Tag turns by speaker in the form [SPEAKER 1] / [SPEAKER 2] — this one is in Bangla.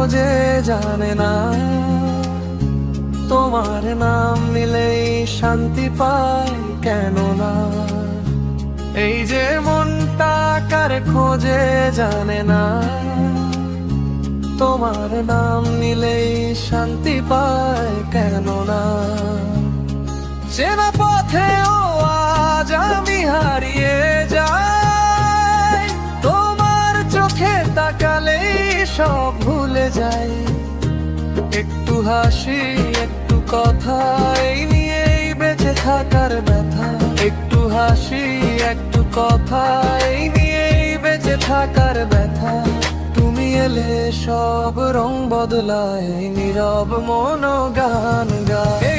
[SPEAKER 1] খোঁজে জানে না, তোমার নাম নিলেই শান্তি পায় কেন না। এই যে মনটা কার খোঁজে জানে না, তোমার নাম নিলেই শান্তি পায় কেন না। চেনা পথেও আজ আমি হারিয়ে যাই, তোমার চোখে তাকালেই সব ভুলে যাই। একটু হাসি একটু কথা, এই নিয়েই বেঁচে থাকার ব্যথা। একটু হাসি একটু কথা, এই নিয়েই বেঁচে থাকার ব্যথা। তুমি এলে সব রং বদলায়, নীরব মন গান গায়।